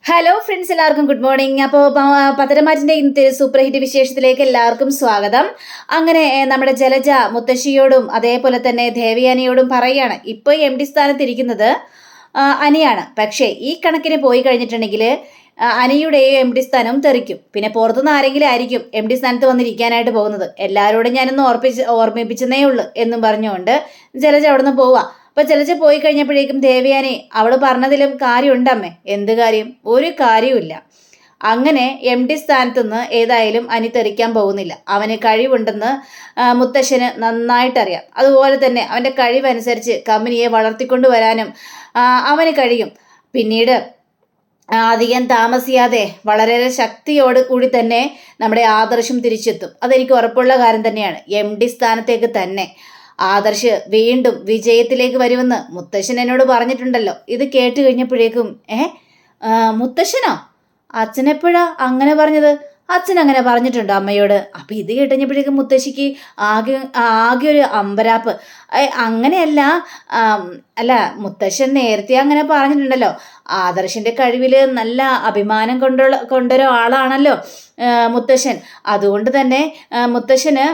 Hello friends, എല്ലാവർക്കും good morning. അപ്പോൾ പത്തരമാറ്റിൻ്റെ ഇന്നത്തെ സൂപ്പർ ഹിറ്റ് വിശേഷത്തിലേക്ക് എല്ലാവർക്കും സ്വാഗതം. അങ്ങനെ നമ്മുടെ ജലജ മുത്തശ്ശിയോടും അതേപോലെ തന്നെ ദേവയാനിയോടും പറയുകയാണ്, ഇപ്പോൾ MD സ്ഥാനത്തിരിക്കുന്നത് അനിയാണ്. പക്ഷേ ഈ കണക്കിന് പോയി കഴിഞ്ഞിട്ടുണ്ടെങ്കിൽ അനിയുടെയും MD സ്ഥാനവും തെറിക്കും. പിന്നെ പുറത്തുനിന്ന് ആരെങ്കിലും ആയിരിക്കും MD സ്ഥാനത്ത് വന്നിരിക്കാനായിട്ട് പോകുന്നത്. എല്ലാവരോടും ഞാനൊന്ന് ഓർമ്മിപ്പിച്ചെന്നേ ഉള്ളൂ എന്നും പറഞ്ഞുകൊണ്ട് ജലജ അവിടെ നിന്ന് പോവുക. അപ്പൊ ജലജ പോയി കഴിഞ്ഞപ്പോഴേക്കും ദേവയാനി അവൾ പറഞ്ഞതിലും കാര്യമുണ്ടമ്മേ. എന്ത് കാര്യം? ഒരു കാര്യവുമില്ല. അങ്ങനെ MD സ്ഥാനത്തുനിന്ന് ഏതായാലും അനി തെറിക്കാൻ പോകുന്നില്ല. അവന് കഴിവുണ്ടെന്ന് മുത്തശ്ശന് നന്നായിട്ടറിയാം. അതുപോലെ തന്നെ അവൻ്റെ കഴിവനുസരിച്ച് കമ്പനിയെ വളർത്തിക്കൊണ്ടുവരാനും അവന് കഴിയും. പിന്നീട് അധികം താമസിയാതെ വളരെ ശക്തിയോട് കൂടി തന്നെ നമ്മുടെ ആദർശം തിരിച്ചെത്തും. അതെനിക്ക് ഉറപ്പുള്ള കാര്യം തന്നെയാണ്. MD സ്ഥാനത്തേക്ക് തന്നെ ആദർശ് വീണ്ടും വിജയത്തിലേക്ക് വരുമെന്ന് മുത്തശ്ശൻ എന്നോട് പറഞ്ഞിട്ടുണ്ടല്ലോ. ഇത് കേട്ട് കഴിഞ്ഞപ്പോഴേക്കും മുത്തശ്ശനോ? അച്ഛനെപ്പോഴാ അങ്ങനെ പറഞ്ഞത്? അച്ഛൻ അങ്ങനെ പറഞ്ഞിട്ടുണ്ടോ അമ്മയോട്? അപ്പം ഇത് കേട്ടുകഴിഞ്ഞപ്പോഴേക്കും മുത്തശ്ശിക്ക് ആകെ ഒരു അമ്പരാപ്പ്. അങ്ങനെയല്ല, അല്ല, മുത്തശ്ശൻ നേരത്തെ അങ്ങനെ പറഞ്ഞിട്ടുണ്ടല്ലോ. ആദർശിൻ്റെ കഴിവിൽ നല്ല അഭിമാനം കൊണ്ടൊരാളാണല്ലോ മുത്തശ്ശൻ. അതുകൊണ്ട് തന്നെ മുത്തശ്ശന്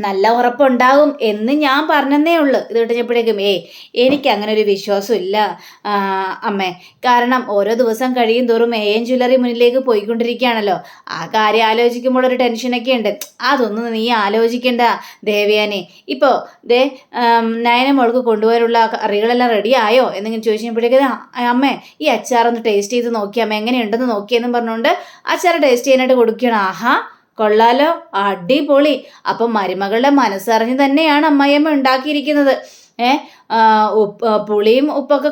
നല്ല ഉറപ്പുണ്ടാകും എന്ന് ഞാൻ പറഞ്ഞതേ ഉള്ളൂ. ഇത് കിട്ടിയപ്പോഴേക്കും എനിക്ക് അങ്ങനെ ഒരു വിശ്വാസമില്ല അമ്മേ. കാരണം ഓരോ ദിവസം കഴിയും തോറും AM ജ്വല്ലറി മുന്നിലേക്ക് പോയിക്കൊണ്ടിരിക്കുകയാണല്ലോ. ആ കാര്യം ആലോചിക്കുമ്പോൾ ഒരു ടെൻഷനൊക്കെ ഉണ്ട്. അതൊന്നും നീ ആലോചിക്കണ്ട ദേവയാനി. ഇപ്പോൾ നയന മോൾക്ക് കൊണ്ടുപോകാനുള്ള കറികളെല്ലാം റെഡി ആയോ എന്നിങ്ങനെ ചോദിച്ചപ്പോഴേക്കും അമ്മേ ഈ അച്ചാറൊന്ന് ടേസ്റ്റ് ചെയ്ത് നോക്കി അമ്മ, എങ്ങനെയുണ്ടെന്ന് നോക്കിയെന്നും പറഞ്ഞുകൊണ്ട് അച്ചാർ ടേസ്റ്റ് ചെയ്യാനായിട്ട് കൊടുക്കണം. ആഹാ, കൊള്ളാലോ, അടിപൊളി. അപ്പം മരുമകളുടെ മനസ്സറിഞ്ഞ് തന്നെയാണ് അമ്മായിയമ്മ ഉണ്ടാക്കിയിരിക്കുന്നത്. പുളിയും ഉപ്പൊക്കെ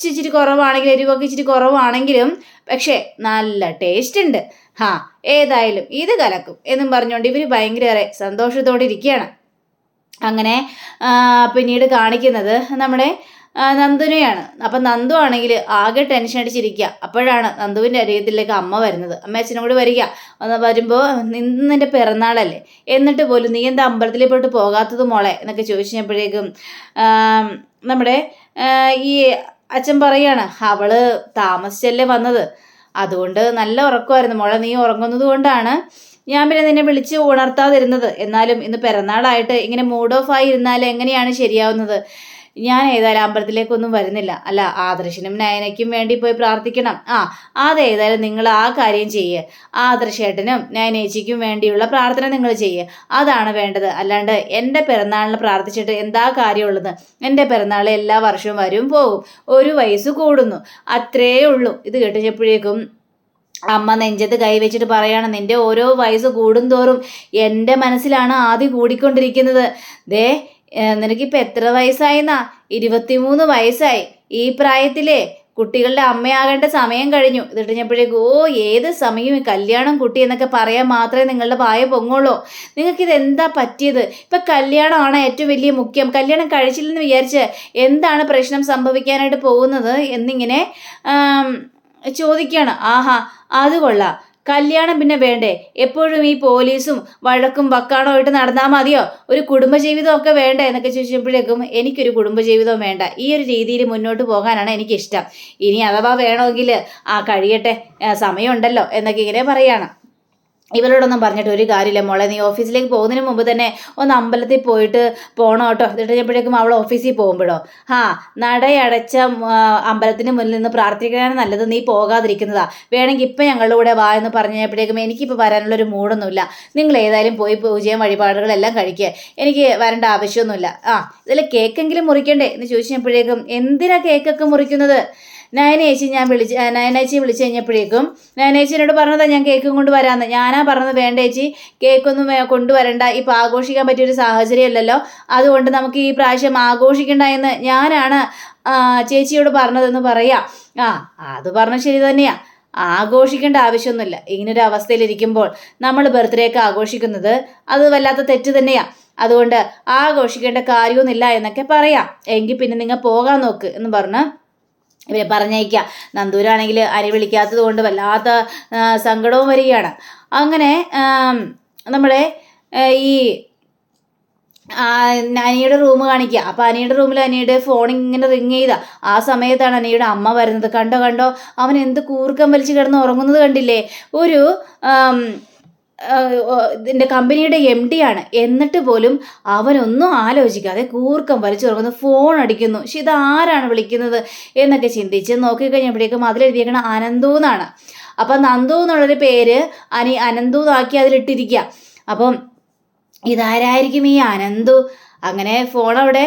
ഇച്ചിരി കുറവാണെങ്കിലും എരിവൊക്കെ ഇച്ചിരി കുറവാണെങ്കിലും പക്ഷേ നല്ല ടേസ്റ്റ് ഉണ്ട്. ഏതായാലും ഇത് കലക്കും എന്നും പറഞ്ഞുകൊണ്ട് ഇവർ ഭയങ്കര സന്തോഷത്തോടെ ഇരിക്കുകയാണ്. അങ്ങനെ പിന്നീട് കാണിക്കുന്നത് നമ്മുടെ നന്ദുനെയാണ്. അപ്പം നന്ദു ആണെങ്കിൽ ആകെ ടെൻഷൻ അടിച്ചിരിക്കുക. അപ്പോഴാണ് നന്ദുവിൻ്റെ അരികത്തിലേക്ക് അമ്മ വരുന്നത്. അമ്മ അച്ഛനും കൂടി വരിക. വരുമ്പോൾ നിന്റെ പിറന്നാളല്ലേ, എന്നിട്ട് പോലും നീ എന്താ അമ്പലത്തിൽ പോയിട്ട് പോകാത്തത് മോളെ എന്നൊക്കെ ചോദിച്ചപ്പോഴേക്കും നമ്മുടെ ഈ അച്ഛൻ പറയാണ്, അവള് താമസിച്ചല്ലേ വന്നത്, അതുകൊണ്ട് നല്ല ഉറക്കമായിരുന്നു മോളെ. നീ ഉറങ്ങുന്നത് കൊണ്ടാണ് ഞാൻ പിന്നെ നിന്നെ വിളിച്ച് ഉണർത്താതിരുന്നത്. എന്നാലും ഇന്ന് പിറന്നാളായിട്ട് ഇങ്ങനെ മൂഡ് ഓഫ് ആയി ഇരുന്നാൽ എങ്ങനെയാണ് ശരിയാവുന്നത്? ഞാൻ ഏതായാലും അമ്പലത്തിലേക്കൊന്നും വരുന്നില്ല. അല്ല, ആദർശനും നയനയ്ക്കും വേണ്ടി പോയി പ്രാർത്ഥിക്കണം. അതേതായാലും നിങ്ങൾ ആ കാര്യം ചെയ്യുക. ആദർശേട്ടനും നയനേച്ചിക്കും വേണ്ടിയുള്ള പ്രാർത്ഥന നിങ്ങൾ ചെയ്യുക. അതാണ് വേണ്ടത്. അല്ലാണ്ട് എൻ്റെ പിറന്നാളിന് പ്രാർത്ഥിച്ചിട്ട് എന്താ കാര്യമുള്ളത്? എൻ്റെ പിറന്നാൾ എല്ലാ വർഷവും വരും പോകും, ഒരു വയസ്സ് കൂടുന്നു, അത്രേ ഉള്ളൂ. ഇത് കേട്ടപ്പോഴേക്കും അമ്മ നെഞ്ചത്ത് കൈവച്ചിട്ട് പറയാണ്, നിന്റെ ഓരോ വയസ്സ് കൂടുന്തോറും എൻ്റെ മനസ്സിലാണ് ആദ്യം കൂടിക്കൊണ്ടിരിക്കുന്നത്. നിനക്കിപ്പോൾ എത്ര വയസ്സായെന്നാ? 23 വയസ്സായി. ഈ പ്രായത്തിലേ കുട്ടികളുടെ അമ്മയാകേണ്ട സമയം കഴിഞ്ഞു. ഇത് കഴിഞ്ഞപ്പോഴേക്കും ഏത് സമയവും കല്യാണം കുട്ടി എന്നൊക്കെ പറയാൻ മാത്രമേ നിങ്ങളുടെ വായ പൊങ്ങുള്ളൂ. നിങ്ങൾക്കിത് എന്താ പറ്റിയത്? ഇപ്പം കല്യാണമാണ് ഏറ്റവും വലിയ മുഖ്യം. കല്യാണം കഴിച്ചില്ലെന്ന് വിചാരിച്ച് എന്താണ് പ്രശ്നം സംഭവിക്കാനായിട്ട് പോകുന്നത് എന്നിങ്ങനെ ചോദിക്കുകയാണ്. ആഹാ, അത് കൊള്ളാം. കല്യാണം പിന്നെ വേണ്ടേ? എപ്പോഴും ഈ പോലീസും വഴക്കും വക്കാണോ ആയിട്ട് നടന്നാൽ മതിയോ? ഒരു കുടുംബജീവിതം ഒക്കെ വേണ്ടേ എന്നൊക്കെ ചോദിച്ചപ്പോഴേക്കും എനിക്കൊരു കുടുംബജീവിതവും വേണ്ട. ഈ ഒരു രീതിയിൽ മുന്നോട്ട് പോകാനാണ് എനിക്കിഷ്ടം. ഇനി അഥവാ വേണമെങ്കിൽ കഴിയട്ടെ, സമയമുണ്ടല്ലോ എന്നൊക്കെ ഇങ്ങനെ പറയാണ്. ഇവരോടൊന്നും പറഞ്ഞിട്ട് ഒരു കാര്യമില്ല മോളെ. നീ ഓഫീസിലേക്ക് പോകുന്നതിന് മുമ്പ് തന്നെ ഒന്ന് അമ്പലത്തിൽ പോയിട്ട് പോകണം കേട്ടോ. എന്നിട്ട് അവൾ ഓഫീസിൽ പോകുമ്പോഴോ നടയടച്ച അമ്പലത്തിന് മുന്നിൽ നിന്ന് പ്രാർത്ഥിക്കാനാണ് നല്ലത്. നീ പോകാതിരിക്കുന്നതാ. വേണമെങ്കിൽ ഇപ്പം ഞങ്ങളുടെ കൂടെ വാ എന്ന് പറഞ്ഞപ്പോഴേക്കും എനിക്കിപ്പോൾ വരാനുള്ളൊരു മൂടൊന്നുമില്ല. നിങ്ങൾ ഏതായാലും പോയി പൂജയും വഴിപാടുകളെല്ലാം കഴിക്കുക. എനിക്ക് വരേണ്ട ആവശ്യമൊന്നുമില്ല. ഇതിൽ കേക്കെങ്കിലും മുറിക്കണ്ടേ എന്ന് ചോദിച്ചപ്പോഴേക്കും എന്തിനാ കേക്കൊക്കെ മുറിക്കുന്നത്? നയനേച്ചി വിളിച്ചു കഴിഞ്ഞപ്പോഴേക്കും നയനേച്ചിനോട് പറഞ്ഞതാ ഞാൻ കേക്കും കൊണ്ട് വരാമെന്ന്. ഞാനാ പറഞ്ഞത് വേണ്ട ചേച്ചി, കേക്കൊന്നും കൊണ്ടുവരണ്ട, ഇപ്പം ആഘോഷിക്കാൻ പറ്റിയൊരു സാഹചര്യമല്ലല്ലോ, അതുകൊണ്ട് നമുക്ക് ഈ പ്രാവശ്യം ആഘോഷിക്കണ്ട എന്ന് ഞാനാണ് ചേച്ചിയോട് പറഞ്ഞതെന്ന് പറയാം. അത് പറഞ്ഞ ശരി തന്നെയാ. ആഘോഷിക്കേണ്ട ആവശ്യമൊന്നുമില്ല. ഇങ്ങനൊരു അവസ്ഥയിലിരിക്കുമ്പോൾ നമ്മൾ ബർത്ത്ഡേ ഒക്കെ ആഘോഷിക്കുന്നത് അത് വല്ലാത്ത തെറ്റ് തന്നെയാണ്. അതുകൊണ്ട് ആഘോഷിക്കേണ്ട കാര്യമൊന്നുമില്ല എന്നൊക്കെ പറയാം. എങ്കിൽ പിന്നെ നിങ്ങൾ പോകാൻ നോക്ക് എന്ന് പറഞ്ഞ് ഇവരെ പറഞ്ഞയക്കുക. നന്ദൂരാണെങ്കിൽ അരി വിളിക്കാത്തത് കൊണ്ട് വല്ലാത്ത സങ്കടവും വരികയാണ്. അങ്ങനെ നമ്മുടെ ഈ അനിയുടെ റൂം കാണിക്കുക. അപ്പോൾ അനിയുടെ റൂമിൽ അനിയുടെ ഫോൺ ഇങ്ങനെ റിങ് ചെയ്ത ആ സമയത്താണ് അനിയുടെ അമ്മ വരുന്നത്. കണ്ടോ അവൻ എന്ത് കൂർക്കം വലിച്ച് കിടന്ന് ഉറങ്ങുന്നത് കണ്ടില്ലേ? ഒരു ഇതിൻ്റെ കമ്പനിയുടെ MD ആണ്, എന്നിട്ട് പോലും അവനൊന്നും ആലോചിക്കാതെ കൂർക്കം വലിച്ചുറങ്ങുന്നു, ഫോൺ അടിക്കുന്നു. പക്ഷെ ഇതാരാണ് വിളിക്കുന്നത് എന്നൊക്കെ ചിന്തിച്ച് നോക്കിക്കഴിഞ്ഞപ്പോഴേക്കും അതിലെഴുതിയേക്കണ അനന്തു എന്നാണ്. അപ്പം നന്ദു എന്നുള്ളൊരു പേര് അനന്തു എന്നാക്കി അതിലിട്ടിരിക്കുക. അപ്പം ഇതാരായിരിക്കും ഈ അനന്തു? അങ്ങനെ ഫോൺ അവിടെ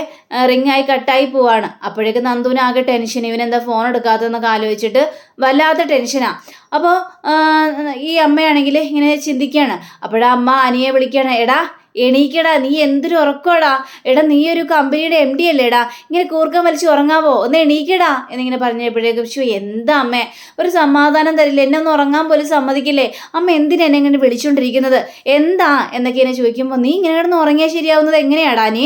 റിങ്ങായി കട്ടായി പോവാണ്. അപ്പോഴേക്കും നന്ദുവിനാകെ ടെൻഷൻ, ഇവനെന്താ ഫോൺ എടുക്കാത്തതെന്നൊക്കെ ആലോചിച്ചിട്ട് വല്ലാത്ത ടെൻഷനാണ്. അപ്പോൾ ഈ അമ്മയാണെങ്കിൽ ഇങ്ങനെ ചിന്തിക്കുകയാണ്. അപ്പോഴാ അമ്മ അനിയെ വിളിക്കുകയാണ്. എടാ എണീക്കടാ, നീ എന്തൊരു ഉറക്കോടാ, എടാ നീ ഒരു കമ്പനിയുടെ MD അല്ലേടാ, ഇങ്ങനെ കൂർക്കം വലിച്ച് ഉറങ്ങാവോ, ഒന്ന് എണീക്കടാ എന്നിങ്ങനെ പറഞ്ഞപ്പോഴേക്കും എന്താ അമ്മേ, ഒരു സമാധാനം തരില്ല, എന്നെ ഒന്ന് ഉറങ്ങാൻ പോലും സമ്മതിക്കില്ലേ, അമ്മ എന്തിനാ എന്നെ ഇങ്ങനെ വിളിച്ചുകൊണ്ടിരിക്കുന്നത്, എന്താ എന്നൊക്കെ എന്നെ ചോദിക്കുമ്പോൾ നീ ഇങ്ങനെ കിടന്ന് ഉറങ്ങിയാൽ ശരിയാവുന്നത് എങ്ങനെയാടാ നീ?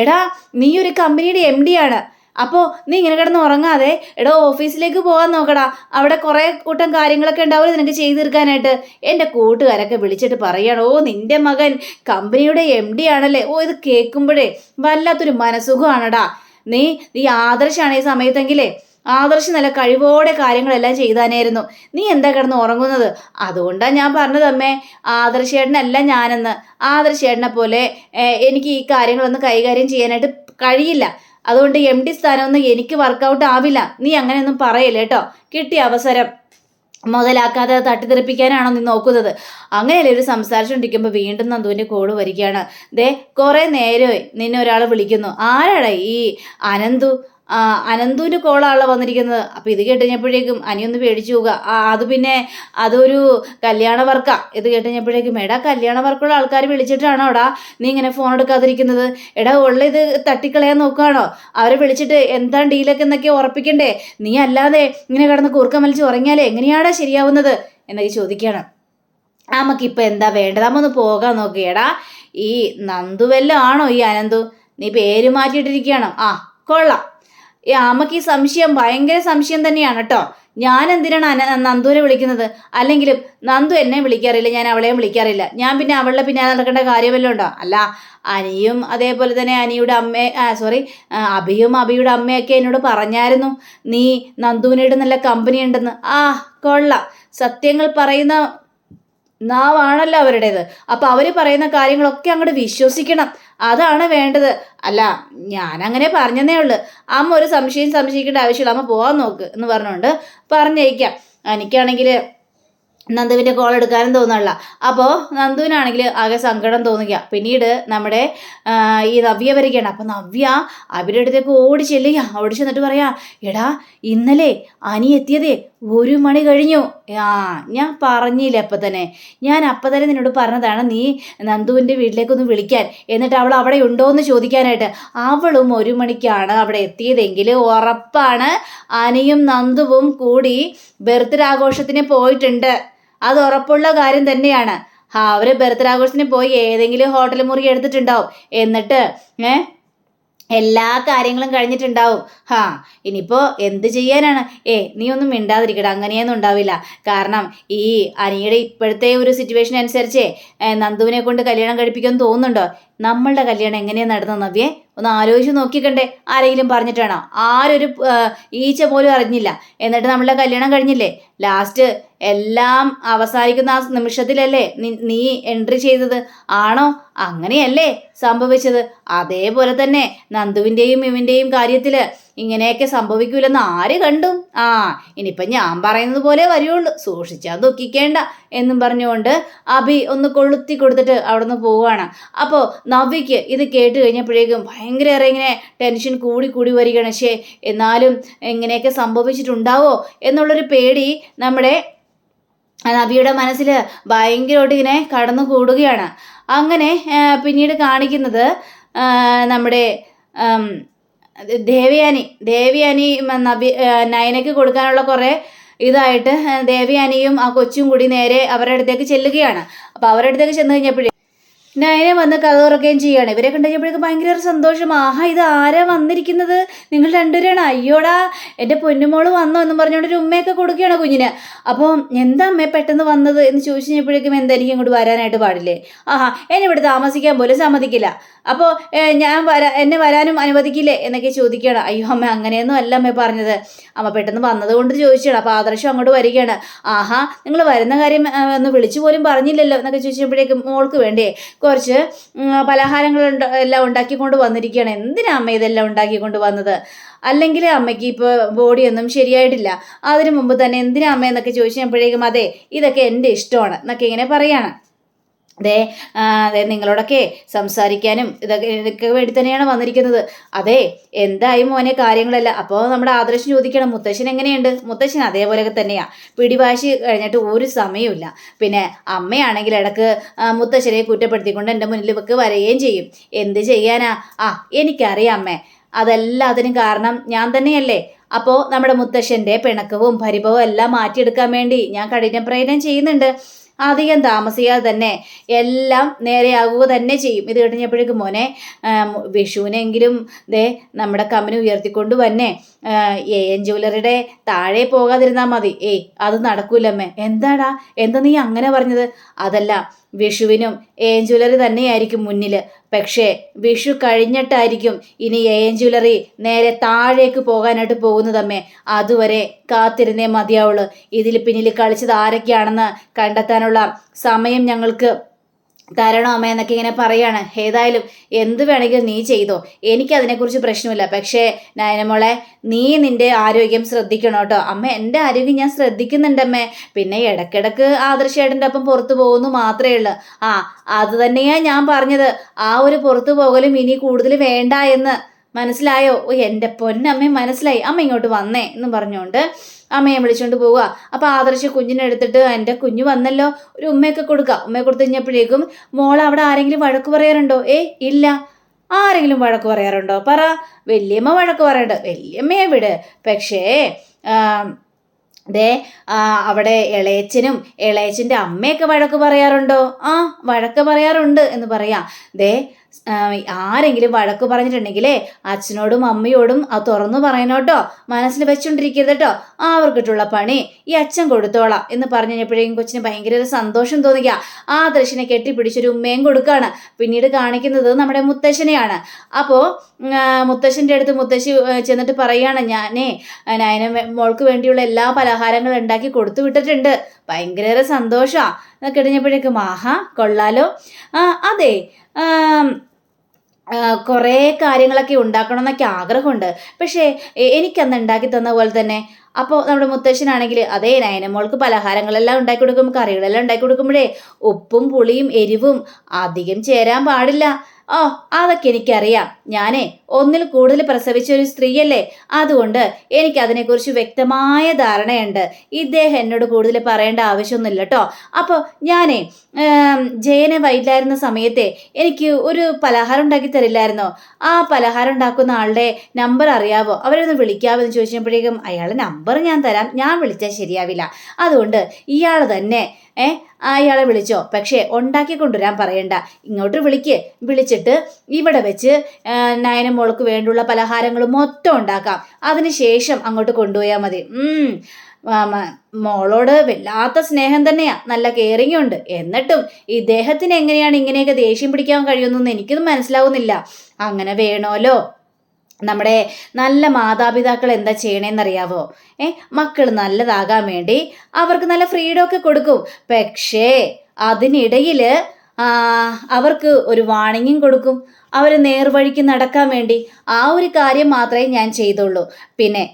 എടാ നീ ഒരു കമ്പനിയുടെ MD ആണ്, അപ്പോൾ നീ ഇങ്ങനെ കിടന്ന് ഉറങ്ങാതെ എടോ ഓഫീസിലേക്ക് പോകാൻ നോക്കടാ, അവിടെ കുറേ കൂട്ടം കാര്യങ്ങളൊക്കെ ഉണ്ടാവില്ല നിനക്ക് ചെയ്തു തീർക്കാനായിട്ട്. എൻ്റെ കൂട്ടുകാരൊക്കെ വിളിച്ചിട്ട് പറയണോ നിൻ്റെ മകൻ കമ്പനിയുടെ MD ആണല്ലേ. ഇത് കേൾക്കുമ്പോഴേ വല്ലാത്തൊരു മനസുഖമാണടാ. നീ ആദർശാണ് ഈ സമയത്തെങ്കിലേ ആദർശ് നല്ല കഴിവോടെ കാര്യങ്ങളെല്ലാം ചെയ്താനായിരുന്നു. നീ എന്താ കിടന്ന് ഉറങ്ങുന്നത്? അതുകൊണ്ടാണ് ഞാൻ പറഞ്ഞത് അമ്മേ, ആദർശേട്ടനല്ല ഞാനെന്ന്. ആദർശേട്ടനെ പോലെ എനിക്ക് ഈ കാര്യങ്ങളൊന്നും കൈകാര്യം ചെയ്യാനായിട്ട് കഴിയില്ല. അതുകൊണ്ട് MD സ്ഥാനമൊന്നും എനിക്ക് വർക്കൗട്ട് ആവില്ല. നീ അങ്ങനെയൊന്നും പറയില്ല കേട്ടോ. കിട്ടിയ അവസരം മുതലാക്കാതെ തട്ടിത്തെറിപ്പിക്കാനാണോ നീ നോക്കുന്നത്? അങ്ങനെയല്ലേ ഒരു സംസാരിച്ചുകൊണ്ടിരിക്കുമ്പോൾ വീണ്ടും നന്ദുവിൻ്റെ കോള് വരികയാണ്. കുറേ നേരമായി നിന്നെ ഒരാൾ വിളിക്കുന്നു. ആരാടാ ഈ അനന്തു? അനന്തുവിൻ്റെ കോളാണല്ലോ വന്നിരിക്കുന്നത്. അപ്പോൾ ഇത് കേട്ടുകഴിഞ്ഞപ്പോഴേക്കും അനിയൊന്ന് പേടിച്ചു പോവുക. അത് പിന്നെ അതൊരു കല്യാണ വർക്കാ. ഇത് കേട്ടുകഴിഞ്ഞപ്പോഴേക്കും എടാ കല്യാണ വർക്കുള്ള ആൾക്കാർ വിളിച്ചിട്ടാണോ എടാ നീ ഇങ്ങനെ ഫോൺ എടുക്കാതിരിക്കുന്നത്? എടാ ഇത് തട്ടിക്കളയാൻ നോക്കുകയാണോ? അവരെ വിളിച്ചിട്ട് എന്താണ് ഡീലൊക്കെ എന്നൊക്കെ ഉറപ്പിക്കണ്ടേ? നീ അല്ലാതെ ഇങ്ങനെ കിടന്ന് കൂർക്കം വലിച്ച് ഉറങ്ങിയാലേ എങ്ങനെയാടാ ശരിയാവുന്നത് എന്നൊക്കെ ചോദിക്കുകയാണ്. നമുക്കിപ്പോൾ എന്താ വേണ്ടത്? നമ്മൊന്ന് പോകാൻ നോക്കിയടാ. ഈ നന്ദുവെല്ലാം ആണോ ഈ അനന്തു? നീ പേര് മാറ്റിയിട്ടിരിക്കുകയാണോ? കൊള്ളാം. അമ്മക്ക് ഈ സംശയം ഭയങ്കര സംശയം തന്നെയാണ് കേട്ടോ. ഞാൻ എന്തിനാണ് നന്ദുവിനെ വിളിക്കുന്നത്? അല്ലെങ്കിലും നന്ദു എന്നെ വിളിക്കാറില്ല, ഞാൻ അവളെയും വിളിക്കാറില്ല. ഞാൻ പിന്നെ അവളുടെ പിന്നാലെ നടക്കേണ്ട കാര്യമല്ലോ ഉണ്ടോ? അല്ല, അനിയും അതേപോലെ തന്നെ അനിയുടെ അഭിയും അഭിയുടെ അമ്മയൊക്കെ എന്നോട് പറഞ്ഞായിരുന്നു നീ നന്ദുവിനോട് നല്ല കമ്പനി ഉണ്ടെന്ന്. കൊള്ളാം. സത്യങ്ങൾ പറയുന്ന നാവാണല്ലോ അവരുടേത്. അപ്പം അവർ പറയുന്ന കാര്യങ്ങളൊക്കെ അങ്ങോട്ട് വിശ്വസിക്കണം, അതാണ് വേണ്ടത്. അല്ല, ഞാനങ്ങനെ പറഞ്ഞതേ ഉള്ളൂ. അമ്മ ഒരു സംശയിക്കേണ്ട ആവശ്യമില്ല, അമ്മ പോകാൻ നോക്ക് എന്ന് പറഞ്ഞുകൊണ്ട് പറഞ്ഞേക്കാം. എനിക്കാണെങ്കിൽ നന്ദുവിൻ്റെ കോൾ എടുക്കാനും തോന്നുന്നില്ല. അപ്പോൾ നന്ദുവിനാണെങ്കിൽ ആകെ സങ്കടം തോന്നുക. പിന്നീട് നമ്മുടെ ഈ നവ്യ വരികയാണ്. അപ്പോൾ നവ്യ അവരുടെ അടുത്തേക്ക് ഓടി ചെന്നിട്ട് പറയാ, എടാ ഇന്നലെ അനി എത്തിയതേ 1 മണി കഴിഞ്ഞു. ഞാൻ പറഞ്ഞില്ല ഞാൻ അപ്പം തന്നെ നിന്നോട് പറഞ്ഞതാണ് നീ നന്ദുവിൻ്റെ വീട്ടിലേക്കൊന്ന് വിളിക്കാൻ, എന്നിട്ട് അവൾ അവിടെ ഉണ്ടോ എന്ന് ചോദിക്കാനായിട്ട്. അവളും 1 മണിക്കാണ് അവിടെ എത്തിയതെങ്കിൽ ഉറപ്പാണ് അനിയും നന്ദുവും കൂടി ബർത്ത്ഡേ ആഘോഷത്തിന് പോയിട്ടുണ്ട്. അത് ഉറപ്പുള്ള കാര്യം തന്നെയാണ്. അവർ ബർത്ത്ഡേ ആഘോഷത്തിന് പോയി ഏതെങ്കിലും ഹോട്ടൽ മുറി എടുത്തിട്ടുണ്ടാവും. എന്നിട്ട് എല്ലാ കാര്യങ്ങളും കഴിഞ്ഞിട്ടുണ്ടാവും. ഇനിയിപ്പോൾ എന്ത് ചെയ്യാനാണ്? നീ ഒന്നും മിണ്ടാതിരിക്കട്ടെ, അങ്ങനെയൊന്നും ഉണ്ടാവില്ല. കാരണം ഈ അനിയുടെ ഇപ്പോഴത്തെ ഒരു സിറ്റുവേഷൻ അനുസരിച്ച് നന്ദുവിനെ കൊണ്ട് കല്യാണം കഴിപ്പിക്കുമെന്ന് തോന്നുന്നുണ്ടോ? നമ്മളുടെ കല്യാണം എങ്ങനെയാണ് നടന്നത് നവ്യെ? ഒന്ന് ആലോചിച്ച് നോക്കിക്കണ്ടേ? ആരെങ്കിലും പറഞ്ഞിട്ടാണോ? ആരൊരു ഈച്ച പോലും അറിഞ്ഞില്ല. എന്നിട്ട് നമ്മളുടെ കല്യാണം കഴിഞ്ഞില്ലേ? ലാസ്റ്റ് എല്ലാം അവസാനിക്കുന്ന ആ നിമിഷത്തിലല്ലേ നീ എൻട്രി ചെയ്തത്? ആണോ? അങ്ങനെയല്ലേ സംഭവിച്ചത്? അതേപോലെ തന്നെ നന്ദുവിൻ്റെയും ഇവൻ്റെയും കാര്യത്തിൽ ഇങ്ങനെയൊക്കെ സംഭവിക്കൂലെന്ന് ആര് കണ്ടു? ഇനിയിപ്പം ഞാൻ പറയുന്നത് പോലെ വരുള്ളൂ, സൂക്ഷിച്ചാൽ ദുഃഖിക്കേണ്ട എന്നും പറഞ്ഞുകൊണ്ട് അഭി ഒന്ന് കൊളുത്തി കൊടുത്തിട്ട് അവിടെ നിന്ന് പോവുകയാണ്. അപ്പോൾ നവ്യയ്ക്ക് ഇത് കേട്ട് കഴിഞ്ഞപ്പോഴേക്കും ഭയങ്കര ഇങ്ങനെ ടെൻഷൻ കൂടി വരികയാണ്. എന്നാലും ഇങ്ങനെയൊക്കെ സംഭവിച്ചിട്ടുണ്ടാവോ എന്നുള്ളൊരു പേടി നമ്മുടെ നവ്യയുടെ മനസ്സിൽ ഭയങ്കരമായിട്ട് ഇങ്ങനെ കടന്നു കൂടുകയാണ്. അങ്ങനെ പിന്നീട് കാണിക്കുന്നത് നമ്മുടെ ദേവയാനി നയനയ്ക്ക് കൊടുക്കാനുള്ള കുറേ ഇതായിട്ട് ദേവയാനിയും ആ കൊച്ചും കൂടി നേരെ അവരുടെ അടുത്തേക്ക് ചെല്ലുകയാണ്. അപ്പോൾ അവരുടെ അടുത്തേക്ക് ചെന്ന് കഴിഞ്ഞപ്പോഴേ നയന വന്ന് കഥ തുറക്കുകയും ചെയ്യാണ്. ഇവരെ കണ്ടുകഴിഞ്ഞപ്പോഴേക്കും ഭയങ്കര ഒരു സന്തോഷം. ആഹാ, ഇത് ആരാ വന്നിരിക്കുന്നത്? നിങ്ങൾ രണ്ടുപേരാണ്. അയ്യോടാ, എൻ്റെ പൊന്നുമോള് വന്നോ എന്നും പറഞ്ഞുകൊണ്ട് ഒരു ഉമ്മയൊക്കെ കൊടുക്കുകയാണ് കുഞ്ഞിന്. അപ്പോൾ എന്താ അമ്മേ പെട്ടെന്ന് വന്നത് എന്ന് ചോദിച്ചു കഴിഞ്ഞപ്പോഴേക്കും എന്താ എനിക്ക് ഇങ്ങോട്ട് വരാനായിട്ട് പാടില്ലേ? ആഹാ, എന്നെ ഇവിടെ താമസിക്കാൻ പോലും സമ്മതിക്കില്ല. അപ്പോൾ എന്നെ വരാനും അനുവദിക്കില്ലേ എന്നൊക്കെ ചോദിക്കുകയാണ്. അയ്യോ അമ്മ, അങ്ങനെയൊന്നും അല്ല അമ്മ പറഞ്ഞത്. അമ്മ പെട്ടെന്ന് വന്നത് കൊണ്ട് ചോദിച്ചാണ്. അപ്പോൾ ആദർശം അങ്ങോട്ട് വരികയാണ്. ആഹാ, നിങ്ങൾ വരുന്ന കാര്യം ഒന്ന് വിളിച്ചു പോലും പറഞ്ഞില്ലല്ലോ എന്നൊക്കെ ചോദിച്ചപ്പോഴേക്കും മോൾക്ക് വേണ്ടേ കുറച്ച് പലഹാരങ്ങൾ എല്ലാം ഉണ്ടാക്കിക്കൊണ്ട് വന്നിരിക്കുകയാണ്. എന്തിനാ അമ്മ ഇതെല്ലാം ഉണ്ടാക്കിക്കൊണ്ട് വന്നത്? അല്ലെങ്കിൽ അമ്മയ്ക്ക് ഇപ്പോൾ ബോഡിയൊന്നും ശരിയായിട്ടില്ല. അതിനു മുമ്പ് തന്നെ എന്തിനാ അമ്മ എന്നൊക്കെ ചോദിച്ചപ്പോഴേക്കും അതെ, ഇതൊക്കെ എൻ്റെ ഇഷ്ടമാണ് എന്നൊക്കെ ഇങ്ങനെ പറയാണ്. അതെ നിങ്ങളോടൊക്കെ സംസാരിക്കാനും ഇതൊക്കെ വേണ്ടി തന്നെയാണ് വന്നിരിക്കുന്നത്. അതെ, എന്തായി മോനെ കാര്യങ്ങളല്ല. അപ്പോൾ നമ്മുടെ ആദർശം ചോദിക്കണം, മുത്തശ്ശൻ എങ്ങനെയുണ്ട്? മുത്തശ്ശൻ അതേപോലെയൊക്കെ തന്നെയാണ്. പിടിവാശി കഴിഞ്ഞിട്ട് ഒരു സമയമില്ല. പിന്നെ അമ്മയാണെങ്കിൽ ഇടക്ക് മുത്തശ്ശനെ കുറ്റപ്പെടുത്തിക്കൊണ്ട് എൻ്റെ മുന്നിൽ വെക്ക് വരികയും ചെയ്യും. എന്ത് ചെയ്യാനാ? എനിക്കറിയാം അമ്മേ, അതെല്ലാത്തിനും കാരണം ഞാൻ തന്നെയല്ലേ. അപ്പോൾ നമ്മുടെ മുത്തശ്ശൻ്റെ പിണക്കവും പരിഭവവും എല്ലാം മാറ്റിയെടുക്കാൻ വേണ്ടി ഞാൻ കഠിന പ്രയത്നം ചെയ്യുന്നുണ്ട്. അധികം താമസിയാതെ തന്നെ എല്ലാം നേരെയാകുക തന്നെ ചെയ്യും. ഇത് കഴിഞ്ഞപ്പോഴേക്കും മോനെ, വിഷുവിനെങ്കിലും നമ്മുടെ കമ്പനി ഉയർത്തിക്കൊണ്ട് വന്നെ AN ജ്വല്ലറിയുടെ താഴെ പോകാതിരുന്നാൽ മതി. അത് നടക്കൂലമ്മേ. എന്താടാ, എന്താ നീ അങ്ങനെ പറഞ്ഞത്? അതല്ല, വിഷുവിനും AN ജ്വല്ലറി തന്നെയായിരിക്കും മുന്നിൽ. പക്ഷേ വിഷു കഴിഞ്ഞിട്ടായിരിക്കും ഇനി AN ജ്വല്ലറി നേരെ താഴേക്ക് പോകാനായിട്ട് പോകുന്നതമ്മേ. അതുവരെ കാത്തിരുന്നേ മതിയാവുള്ളൂ. ഇതിൽ പിന്നിൽ കളിച്ചത് ആരൊക്കെയാണെന്ന് കണ്ടെത്താനുള്ള സമയം ഞങ്ങൾക്ക് തരണോ അമ്മ എന്നൊക്കെ ഇങ്ങനെ പറയാണ്. ഏതായാലും എന്ത് വേണമെങ്കിലും നീ ചെയ്തോ, എനിക്കതിനെക്കുറിച്ച് പ്രശ്നമില്ല. പക്ഷേ നയനമോളെ, നീ നിൻ്റെ ആരോഗ്യം ശ്രദ്ധിക്കണം കേട്ടോ. അമ്മ എൻ്റെ ആരോഗ്യം ഞാൻ ശ്രദ്ധിക്കുന്നുണ്ടമ്മേ. പിന്നെ ഇടയ്ക്കിടയ്ക്ക് ആദർശേട്ടൻ്റെ ഒപ്പം പുറത്തു പോകുന്നു മാത്രമേ ഉള്ളൂ. അത് തന്നെയാണ് ഞാൻ പറഞ്ഞത്. ആ ഒരു പുറത്തു പോകലും ഇനി കൂടുതൽ വേണ്ട എന്ന് മനസ്സിലായോ? എൻ്റെ പൊന്നമ്മ മനസ്സിലായി. അമ്മ ഇങ്ങോട്ട് വന്നേ എന്നും പറഞ്ഞുകൊണ്ട് അമ്മയെ വിളിച്ചുകൊണ്ട് പോവുക. അപ്പോൾ ആദർശ് കുഞ്ഞിനെ എടുത്തിട്ട് എൻ്റെ കുഞ്ഞു വന്നല്ലോ, ഒരു ഉമ്മയൊക്കെ കൊടുക്കുക. ഉമ്മയെ കൊടുത്തു കഴിഞ്ഞപ്പോഴേക്കും മോൾ അവിടെ ആരെങ്കിലും വഴക്ക് പറയാറുണ്ടോ? ഇല്ല. ആരെങ്കിലും വഴക്ക് പറയാറുണ്ടോ? പറ. വല്യമ്മ വഴക്ക് പറയണ്ട. വല്യമ്മയെ വിട്. പക്ഷേ അവിടെ ഇളയച്ചനും ഇളയച്ചൻ്റെ അമ്മയൊക്കെ വഴക്ക് പറയാറുണ്ടോ? വഴക്ക് പറയാറുണ്ട് എന്ന് പറയാം. ആരെങ്കിലും വഴക്ക് പറഞ്ഞിട്ടുണ്ടെങ്കിലേ അച്ഛനോടും അമ്മയോടും അത് തുറന്നു പറയണോട്ടോ. മനസ്സിൽ വെച്ചോണ്ടിരിക്കരുത് കേട്ടോ. അവർക്കിട്ടുള്ള പണി ഈ അച്ഛൻ കൊടുത്തോളാം എന്ന് പറഞ്ഞു കഴിഞ്ഞപ്പോഴേക്കും കൊച്ചിന് ഭയങ്കര ഒരു സന്തോഷം തോന്നിക്കുക. ആദർശിനെ കെട്ടിപ്പിടിച്ചൊരു ഉമ്മയും കൊടുക്കുകയാണ്. പിന്നീട് കാണിക്കുന്നത് നമ്മുടെ മുത്തശ്ശനെയാണ്. അപ്പോൾ മുത്തശ്ശൻ്റെ അടുത്ത് മുത്തശ്ശി ചെന്നിട്ട് പറയുകയാണ്, നയന മോൾക്ക് വേണ്ടിയുള്ള എല്ലാ പലഹാരങ്ങളും ഉണ്ടാക്കി കൊടുത്തു വിട്ടിട്ടുണ്ട്. ഭയങ്കര സന്തോഷമാണ് എന്നൊക്കെ കഴിഞ്ഞപ്പോഴേക്കും കൊള്ളാലോ. അതെ, കുറേ കാര്യങ്ങളൊക്കെ ഉണ്ടാക്കണമെന്നൊക്കെ ആഗ്രഹമുണ്ട്. പക്ഷേ എനിക്കന്ന് ഉണ്ടാക്കി തന്ന പോലെ തന്നെ. അപ്പോൾ നമ്മുടെ മുത്തശ്ശനാണെങ്കിൽ അതേ നയനമോൾക്ക് പലഹാരങ്ങളെല്ലാം ഉണ്ടാക്കി കൊടുക്കും, കറികളെല്ലാം ഉണ്ടാക്കി കൊടുക്കുമ്പോഴേ ഉപ്പും പുളിയും എരിവും അധികം ചേരാൻ പാടില്ല. അതൊക്കെ എനിക്കറിയാം. ഒന്നിൽ കൂടുതൽ പ്രസവിച്ച ഒരു സ്ത്രീയല്ലേ. അതുകൊണ്ട് എനിക്ക് അതിനെക്കുറിച്ച് വ്യക്തമായ ധാരണയുണ്ട്. ഇദ്ദേഹം എന്നോട് കൂടുതൽ പറയേണ്ട ആവശ്യമൊന്നുമില്ല കേട്ടോ. അപ്പോൾ ജയനെ വൈകില്ലായിരുന്ന സമയത്തെ എനിക്ക് ഒരു പലഹാരം ഉണ്ടാക്കി തരില്ലായിരുന്നോ? ആ പലഹാരം ഉണ്ടാക്കുന്ന ആളുടെ നമ്പർ അറിയാവോ? അവരൊന്ന് വിളിക്കാവോ എന്ന് ചോദിച്ചപ്പോഴേക്കും അയാളുടെ നമ്പർ ഞാൻ തരാം, ഞാൻ വിളിച്ചാൽ ശരിയാവില്ല. അതുകൊണ്ട് ഇയാൾ തന്നെ അയാളെ വിളിച്ചോ. പക്ഷേ ഉണ്ടാക്കി കൊണ്ടുവരാൻ പറയണ്ട, ഇങ്ങോട്ട് വിളിച്ചിട്ട് ഇവിടെ വെച്ച് നയനമോൾക്ക് വേണ്ടുള്ള പലഹാരങ്ങൾ മൊത്തം ഉണ്ടാക്കാം. അതിനുശേഷം അങ്ങോട്ട് കൊണ്ടുപോയാൽ മതി. മോളോട് വല്ലാത്ത സ്നേഹം തന്നെയാ, നല്ല കെയറിങ് ഉണ്ട്. എന്നിട്ടും ഇദ്ദേഹത്തിന് എങ്ങനെയാണ് ഇങ്ങനെയൊക്കെ ദേഷ്യം പിടിക്കാൻ കഴിയുമെന്നൊന്നും എനിക്കൊന്നും മനസ്സിലാവുന്നില്ല. അങ്ങനെ വേണമല്ലോ. നമ്മുടെ നല്ല മാതാപിതാക്കൾ എന്താ ചെയ്യണേന്നറിയാവോ? മക്കൾ നല്ലതാകാൻ വേണ്ടി അവർക്ക് നല്ല ഫ്രീഡം ഒക്കെ കൊടുക്കും. പക്ഷേ അതിനിടയിൽ അവർക്ക് ഒരു വാണിങ്ങും കൊടുക്കും. അവർ നേർവഴിക്ക് നടക്കാൻ വേണ്ടി. ആ ഒരു കാര്യം മാത്രമേ ഞാൻ ചെയ്തുള്ളൂ. പിന്നെ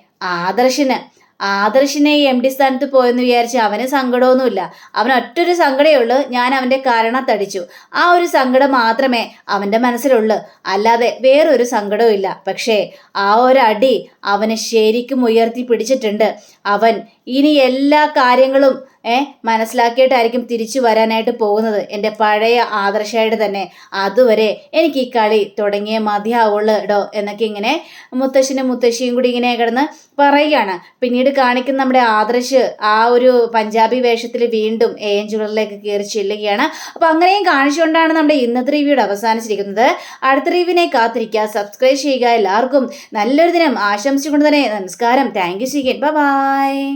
ആദർശിനെ MD സ്ഥാനത്ത് പോയെന്ന് വിചാരിച്ച് അവന് സങ്കടമൊന്നുമില്ല. അവന് ഒറ്റൊരു സങ്കടമേ ഉള്ളൂ, ഞാൻ അവൻ്റെ കാരണത്തടിച്ചു. ആ ഒരു സങ്കടം മാത്രമേ അവൻ്റെ മനസ്സിലുള്ളൂ, അല്ലാതെ വേറൊരു സങ്കടവും ഇല്ല. പക്ഷേ ആ ഒരടി അവനെ ശരിക്കും ഉയർത്തി പിടിച്ചിട്ടുണ്ട്. അവൻ ഇനി എല്ലാ കാര്യങ്ങളും മനസ്സിലാക്കിയിട്ടായിരിക്കും തിരിച്ചു വരാനായിട്ട് പോകുന്നത്, എൻ്റെ പഴയ ആദർശമായിട്ട് തന്നെ. അതുവരെ എനിക്ക് ഈ കളി തുടങ്ങിയേ മതിയാവുള്ളൂ ഡോ എന്നൊക്കെ ഇങ്ങനെ മുത്തശ്ശനും മുത്തശ്ശിയും കൂടി ഇങ്ങനെ കിടന്ന് പറയുകയാണ്. പിന്നീട് കാണിക്കുന്ന നമ്മുടെ ആദർശ് ആ ഒരു പഞ്ചാബി വേഷത്തിൽ വീണ്ടും എ.എൻ. ജ്വല്ലറിലേക്ക് കയറി ചെല്ലുകയാണ്. അപ്പോൾ അങ്ങനെയും കാണിച്ചുകൊണ്ടാണ് നമ്മുടെ ഇന്നത്തെ റിവ്യൂടെ അവസാനിച്ചിരിക്കുന്നത്. അടുത്ത റിവ്യൂവിനെ കാത്തിരിക്കുക, സബ്സ്ക്രൈബ് ചെയ്യുക. എല്ലാവർക്കും നല്ലൊരു ദിനം ആശംസിച്ചുകൊണ്ട് തന്നെ നമസ്കാരം. Thank you. ബൈ.